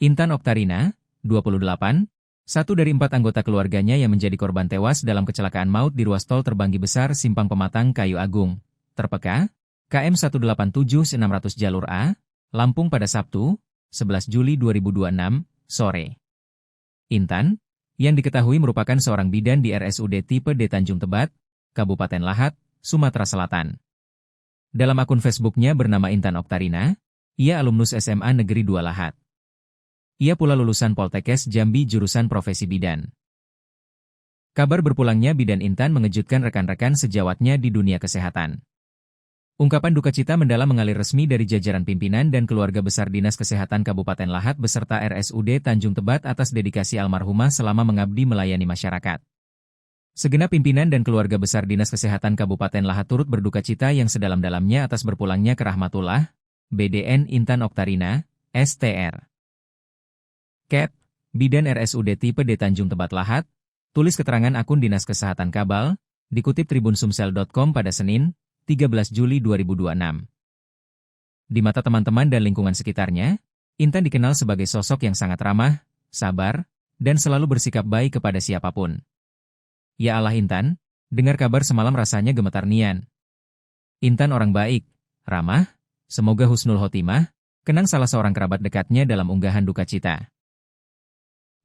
Intan Oktarina, 28, satu dari 4 anggota keluarganya yang menjadi korban tewas dalam kecelakaan maut di ruas tol Terbanggi Besar Simpang Pematang Kayu Agung, Terpeka, KM 187-600 jalur A, Lampung pada Sabtu, 11 Juli 2026, sore. Intan, yang diketahui merupakan seorang bidan di RSUD Tipe D Tanjung Tebat, Kabupaten Lahat, Sumatera Selatan. Dalam akun Facebooknya bernama Intan Oktarina, ia alumnus SMA Negeri 2 Lahat. Ia pula lulusan Poltekkes Jambi jurusan profesi bidan. Kabar berpulangnya bidan Intan mengejutkan rekan-rekan sejawatnya di dunia kesehatan. Ungkapan duka cita mendalam mengalir resmi dari jajaran pimpinan dan keluarga besar Dinas Kesehatan Kabupaten Lahat beserta RSUD Tanjung Tebat atas dedikasi almarhumah selama mengabdi melayani masyarakat. Segenap pimpinan dan keluarga besar Dinas Kesehatan Kabupaten Lahat turut berduka cita yang sedalam-dalamnya atas berpulangnya ke rahmatullah, BDN Intan Oktarina, STR. Cap, Bidan RSUD Tipe D Tanjung Tebat Lahat, tulis keterangan akun Dinas Kesehatan Kabal, dikutip tribunsumsel.com pada Senin, 13 Juli 2026. Di mata teman-teman dan lingkungan sekitarnya, Intan dikenal sebagai sosok yang sangat ramah, sabar, dan selalu bersikap baik kepada siapapun. Ya Allah Intan, dengar kabar semalam rasanya gemetar nian. Intan orang baik, ramah, semoga husnul khotimah, kenang salah seorang kerabat dekatnya dalam unggahan duka cita.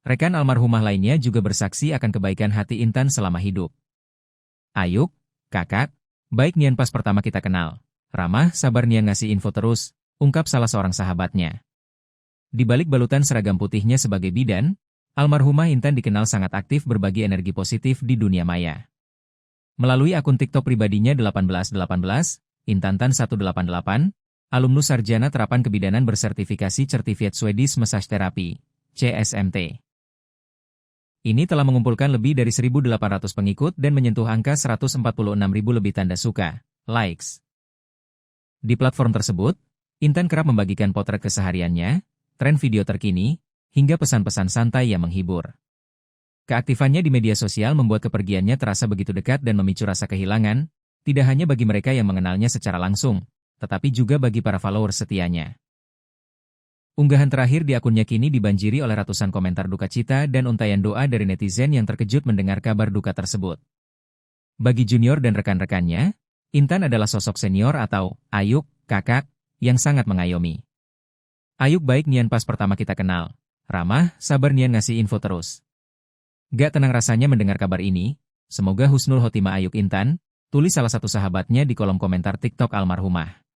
Rekan almarhumah lainnya juga bersaksi akan kebaikan hati Intan selama hidup. Ayuk, kakak, baik nian pas pertama kita kenal. Ramah, sabar nian ngasih info terus, ungkap salah seorang sahabatnya. Di balik balutan seragam putihnya sebagai bidan, almarhumah Intan dikenal sangat aktif berbagi energi positif di dunia maya. Melalui akun TikTok pribadinya 1818, Intantan 188, alumnus sarjana terapan kebidanan bersertifikasi Certified Swedish Massage Therapy, CSMT. Ini telah mengumpulkan lebih dari 1.800 pengikut dan menyentuh angka 146.000 lebih tanda suka, likes. Di platform tersebut, Intan kerap membagikan potret kesehariannya, tren video terkini, hingga pesan-pesan santai yang menghibur. Keaktifannya di media sosial membuat kepergiannya terasa begitu dekat dan memicu rasa kehilangan, tidak hanya bagi mereka yang mengenalnya secara langsung, tetapi juga bagi para followers setianya. Unggahan terakhir di akunnya kini dibanjiri oleh ratusan komentar duka cita dan untayan doa dari netizen yang terkejut mendengar kabar duka tersebut. Bagi junior dan rekan-rekannya, Intan adalah sosok senior atau Ayuk, kakak, yang sangat mengayomi. Ayuk baik nian pas pertama kita kenal, ramah, sabar nian ngasih info terus. Gak tenang rasanya mendengar kabar ini, semoga husnul khotimah Ayuk Intan, tulis salah satu sahabatnya di kolom komentar TikTok almarhumah.